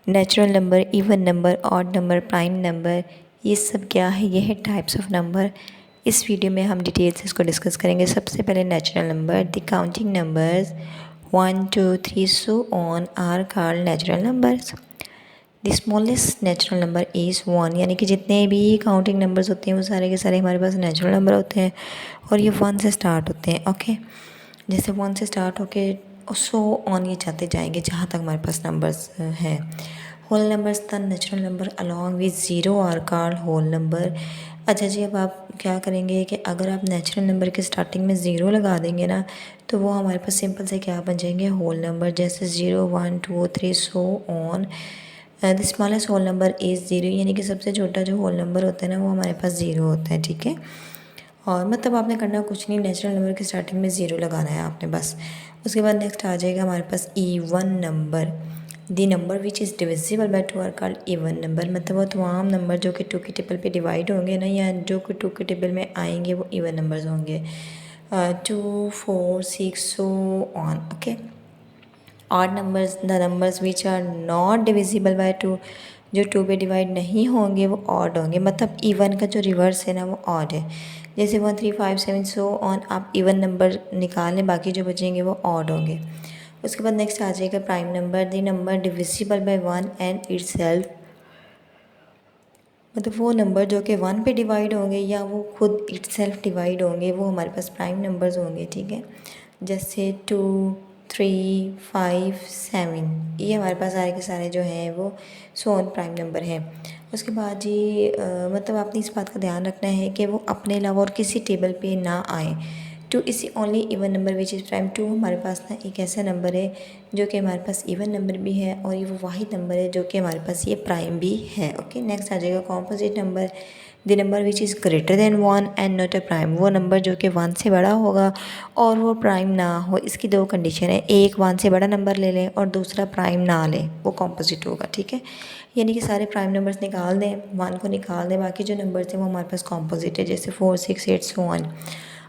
Natural number, even number, odd number, prime number, ये सब क्या है? ये है टाइप्स ऑफ नंबर। इस वीडियो में हम डिटेल से इसको डिस्कस करेंगे। सबसे पहले natural number, the counting numbers 1 2 3 so on are called natural numbers. The smallest natural number is 1, यानी कि जितने भी काउंटिंग नंबर्स होते हैं वो सारे के सारे हमारे पास नेचुरल नंबर होते हैं और ये 1 से स्टार्ट होते हैं। ओके, जैसे 1 से स्टार्ट होके सो ऑन ये जाते जाएंगे जहाँ तक हमारे पास नंबर्स हैं। Whole numbers the natural number along with zero are called whole number. अच्छा जी, अब आप क्या करेंगे कि अगर आप नेचुरल नंबर के स्टार्टिंग में ज़ीरो लगा देंगे ना तो वो हमारे पास सिंपल से क्या बन जाएंगे? Whole number. जैसे 0 1 2 3 so on. The smallest whole number is zero, यानी कि सबसे छोटा जो होल नंबर होता है ना वो हमारे पास ज़ीरो होता है। ठीक है, और मतलब आपने करना कुछ नहीं, नेचुरल नंबर की स्टार्टिंग में ज़ीरो लगाना है आपने बस। उसके बाद नेक्स्ट आ जाएगा हमारे पास even number. The number which is divisible by 2 are called even number. मतलब वो तमाम नंबर जो कि 2 के टेबल पे डिवाइड होंगे ना या जो कि 2 के टेबल में आएंगे वो इवन नंबर्स होंगे। 2 4 6 so on. Okay, odd numbers the numbers which are not divisible by 2, जो 2 पे डिवाइड नहीं होंगे वो ऑड होंगे। मतलब इवन का जो रिवर्स है ना वो ऑड है। जैसे 1 3 5 7 सो ऑन, आप इवन नंबर निकाल लें, बाकी जो बचेंगे वो ऑड होंगे। उसके बाद नेक्स्ट आ जाएगा prime number. The number divisible by 1 and itself. मतलब वो नंबर जो कि 1 पे डिवाइड होंगे या वो खुद इटसेल्फ डिवाइड होंगे वो हमारे पास प्राइम नंबर्स होंगे। ठीक है, जैसे 2 3 5 7, ये हमारे पास सारे के सारे जो हैं वो सोन प्राइम नंबर हैं। उसके बाद जी मतलब आपने इस बात का ध्यान रखना है कि वो अपने अलावा और किसी टेबल पे ना आए। 2 is only even number which is prime. 2 हमारे पास ना एक ऐसा नंबर है जो कि हमारे पास इवन नंबर भी है और ये वो वाहिद नंबर है जो कि हमारे पास ये प्राइम भी है। ओके, नेक्स्ट आ जाएगा composite number. The number which is greater than 1 and not a prime. वो नंबर जो कि 1 से बड़ा होगा और वो प्राइम ना हो। इसकी दो कंडीशन है, एक 1 से बड़ा नंबर ले लें और दूसरा प्राइम ना लें, वो कॉम्पोजिट होगा। ठीक है, यानी कि सारे प्राइम नंबर्स निकाल दें, 1 को निकाल दें, बाकी जो नंबर्स हैं वो हमारे पास कॉम्पोजिट है, जैसे 4 6 8 सो ऑन।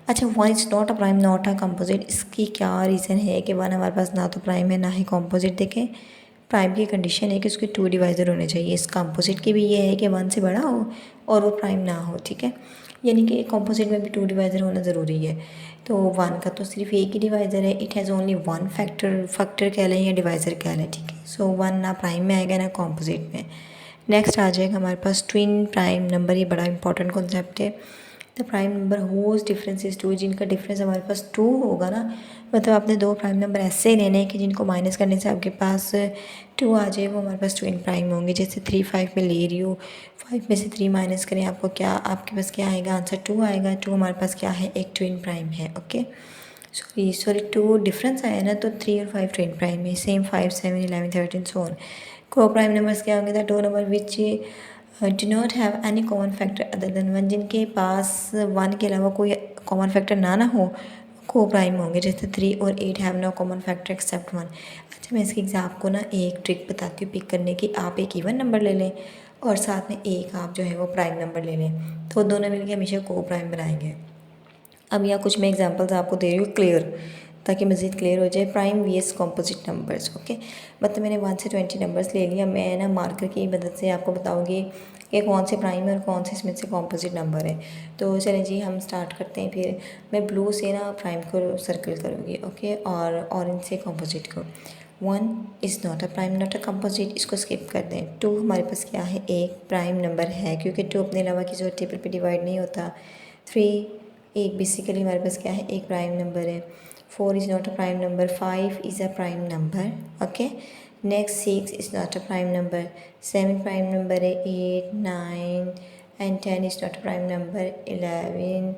अच्छा, 1 is not a prime not a composite. इसकी क्या रीज़न है कि 1 हमारे पास ना तो प्राइम है ना ही कंपोजिट। देखें, प्राइम की कंडीशन है कि उसके 2 डिवाइज़र होने चाहिए। इस कंपोजिट की भी ये है कि 1 से बड़ा हो और वो प्राइम ना हो। ठीक है, यानी कि कंपोजिट में भी 2 डिवाइज़र होना ज़रूरी है। तो 1 का तो सिर्फ एक ही डिवाइज़र है, इट हैज़ ओनली 1 फैक्टर कह लें या डिवाइज़र कह लें। ठीक है, सो 1 ना प्राइम में आएगा ना कंपोजिट में। नेक्स्ट आ जाएगा हमारे पास ट्विन प्राइम नंबर। ये बड़ा इंपॉर्टेंट कॉन्सेप्ट है। The prime number whose difference is 2, जिनका डिफरेंस हमारे पास 2 होगा ना, मतलब आपने दो प्राइम नंबर ऐसे लेने हैं कि जिनको माइनस करने से आपके पास 2 आ जाए, वो हमारे पास ट्विन प्राइम होंगे। जैसे 3 5 में ले रही हूँ, 5 में से 3 माइनस करें, आपको क्या आपके पास क्या आएगा? आंसर 2 आएगा। 2 हमारे पास क्या है? एक ट्विन प्राइम है। ओके, सॉरी 2 डिफरेंस आया ना, तो 3 और 5 ट्विन प्राइम है। Same 5 7 11 13 so on. को प्राइम नंबर्स क्या होंगे? The 2 number which do not have any common factor other than 1, जिनके पास 1 के अलावा कोई कॉमन फैक्टर ना हो, को प्राइम होंगे। जैसे 3 और 8 have no common factor except 1। अच्छा, मैं इसकी आपको ना एक ट्रिक बताती हूँ पिक करने की। आप एक इवन नंबर ले लें और साथ में एक आप जो है वो प्राइम नंबर ले लें, तो दोनों मिलकर हमेशा को प्राइम बनाएंगे। अब यहाँ कुछ मैं एग्जांपल्स आपको दे रही हूँ क्लियर, ताकि मज़ीद क्लियर हो जाए। Prime V S composite numbers. Okay, मतलब मैंने 1 से 20 नंबर्स ले लिया। मैं ना मार्कर की मदद से आपको बताऊँगी कि कौन से प्राइम है और कौन से इसमें से कॉम्पोजिट नंबर है। तो चलें जी, हम स्टार्ट करते हैं। फिर मैं ब्लू से ना प्राइम को सर्कल करूँगी, ओके, और ऑरेंज से कॉम्पोजिट को। 1 is not a prime not a composite, इसको स्किप कर दें। 2 हमारे पास क्या है? एक प्राइम नंबर है क्योंकि 2 अपने अलावा किसी और टेबल पे डिवाइड नहीं होता। 3 एक बेसिकली हमारे पास क्या है? एक प्राइम नंबर है। 4 is not a prime number. 5 is a prime number. Okay, next 6 is not a prime number. 7 prime number है। 8 9 and 10 is not a prime number. 11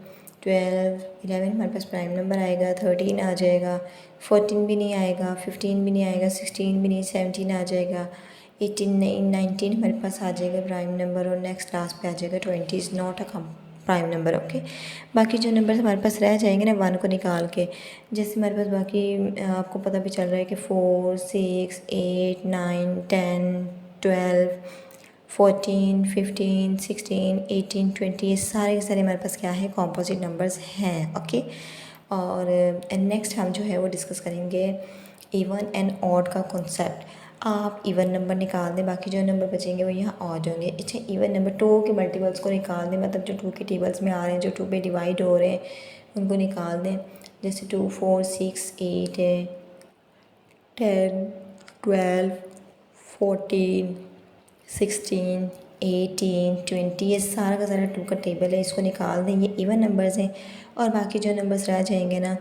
12 11 हमारे पास प्राइम नंबर आएगा। 13 आ जाएगा। 14 भी नहीं आएगा। 15 भी नहीं आएगा। 16 भी नहीं। 17 आ जाएगा। 18 नहीं, 19 हमारे पास आ जाएगा प्राइम नंबर। और नेक्स्ट लास्ट पे आ जाएगा 20 is not a prime number. Okay, बाकी जो नंबर्स हमारे पास रह जाएंगे ना 1 को निकाल के, जैसे हमारे पास बाकी आपको पता भी चल रहा है कि 4 6 8 9 10 12 14 15 16 18 20, ये सारे के सारे हमारे पास क्या है? कॉम्पोजिट नंबर्स हैं। ओके, और नेक्स्ट हम जो है वो डिस्कस करेंगे इवन एंड ऑड का कॉन्सेप्ट। आप इवन नंबर निकाल दें, बाकी जो नंबर बचेंगे वो यहाँ ऑड होंगे। अच्छा, इवन नंबर 2 के मल्टीपल्स को निकाल दें, मतलब जो 2 के टेबल्स में आ रहे हैं, जो 2 पे डिवाइड हो रहे हैं उनको निकाल दें। जैसे 2 4 6 8 है, 10 12 14 16 18 20, ये सारा का सारा 2 का टेबल है, इसको निकाल दें। ये इवन नंबर्स हैं और बाकी जो नंबर्स रह जाएंगे ना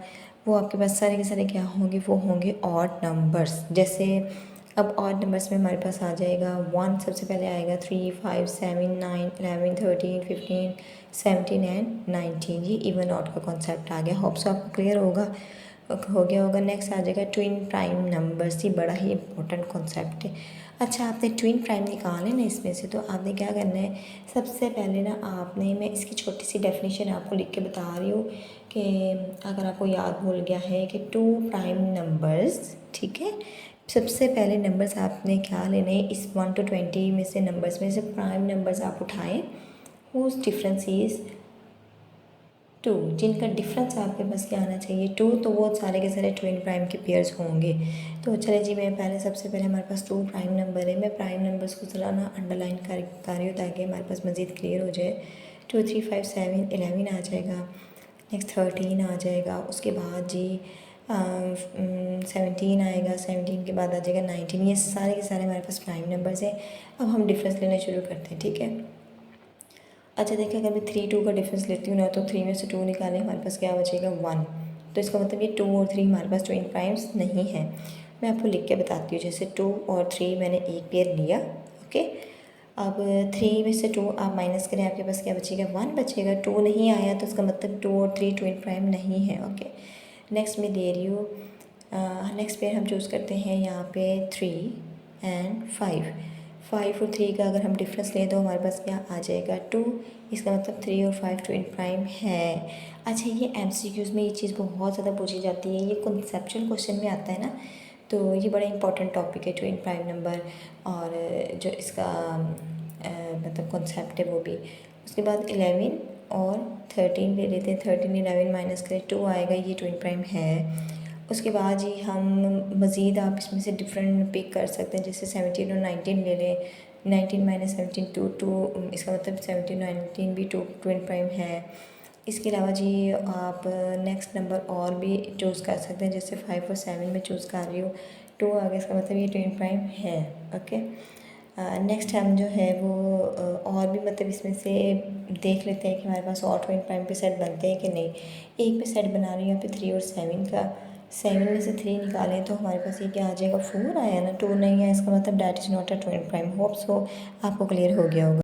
वो आपके पास सारे के सारे क्या होंगे, वो होंगे ऑड नंबर्स। जैसे अब ऑड नंबर्स में हमारे पास आ जाएगा 1 सबसे पहले आएगा, 3 5 7 9 11 13 15 17 एंड 19। ये इवन ऑड का कॉन्सेप्ट आ गया। होप सो आपको क्लियर हो गया होगा। नेक्स्ट आ जाएगा ट्विन प्राइम नंबर्स। ये बड़ा ही इंपॉर्टेंट कॉन्सेप्ट है। अच्छा, आपने ट्विन प्राइम निकाले ना इसमें से, तो आपने क्या करना है, सबसे पहले ना आपने, मैं इसकी छोटी सी डेफिनेशन आपको लिख के बता रही हूँ कि अगर आपको याद भूल गया है कि 2 प्राइम नंबर्स, ठीक है, सबसे पहले नंबर्स आपने क्या लेने हैं, इस 1 to 20 में से नंबर्स में से प्राइम नंबर्स आप उठाएं, हुज डिफरेंस इज़ 2, जिनका डिफरेंस आपके पास क्या आना चाहिए 2, तो वो सारे के सारे ट्विन प्राइम के पेयर्स होंगे। तो चले जी, मैं पहले सबसे पहले हमारे पास 2 प्राइम नंबर है, मैं प्राइम नंबर्स को ज़रा ना अंडरलाइन कर रही हूँ ताकि हमारे पास मज़ीद क्लियर हो जाए। 2 3 5 7 11 आ जाएगा, नेक्स्ट 13 आ जाएगा, उसके बाद जी 17 आएगा, 17 के बाद आ जाएगा 19। ये सारे के सारे हमारे पास प्राइम नंबर्स हैं। अब हम डिफरेंस लेना शुरू करते हैं, ठीक है। अच्छा देखिए, अगर मैं 3 2 का डिफरेंस लेती हूँ ना, तो 3 में से 2 निकालें, हमारे पास क्या बचेगा 1। तो इसका मतलब ये 2 और 3 हमारे पास ट्विन प्राइम्स नहीं है। मैं आपको लिख के बताती हूँ। जैसे 2 और 3 मैंने एक पेयर लिया, ओके। अब 3 में से 2 आप माइनस करें, आपके पास क्या बचेगा 1 बचेगा। 2 नहीं आया तो इसका मतलब 2 और 3 ट्विन प्राइम नहीं है, ओके। नेक्स्ट मैं दे रही हूँ, नेक्स्ट पेयर हम चूज़ करते हैं यहाँ पे 3 एंड 5। 5 और 3 का अगर हम डिफरेंस लें तो हमारे पास क्या आ जाएगा 2। इसका मतलब 3 और 5 ट्विन प्राइम है। अच्छा, ये MCQs में ये चीज़ बहुत ज़्यादा पूछी जाती है, ये कॉन्सेप्चुअल क्वेश्चन में आता है ना, तो ये बड़ा इंपॉर्टेंट टॉपिक है ट्विन प्राइम नंबर और जो इसका मतलब कॉन्सेप्ट है वो भी। उसके बाद 11 और 13 ले लेते हैं। 13 11 माइनस करें 2 आएगा, ये ट्विन प्राइम है। उसके बाद जी हम मज़ीद आप इसमें से डिफरेंट पिक कर सकते हैं, जैसे 17 और 19 ले लें। 19 माइनस 17 2, इसका मतलब 17 19 भी 2 ट्विन प्राइम है। इसके अलावा जी आप नेक्स्ट नंबर और भी चूज़ कर सकते हैं, जैसे 5 और 7 में चूज़ कर रही हूँ, 2 आ गया, इसका मतलब ये ट्विन प्राइम है, ओके। नेक्स्ट हम जो है वो और भी मतलब इसमें से देख लेते हैं कि हमारे पास और ट्विन प्राइम पे सेट बनते हैं कि नहीं। एक पे सेट बना रही हूँ यहाँ पे 3 और 7 का। 7 में से 3 निकालें तो हमारे पास ये क्या आ जाएगा 4 आया ना, 2 नहीं है, इसका मतलब that is not a twin prime. Hope so आपको क्लियर हो गया होगा।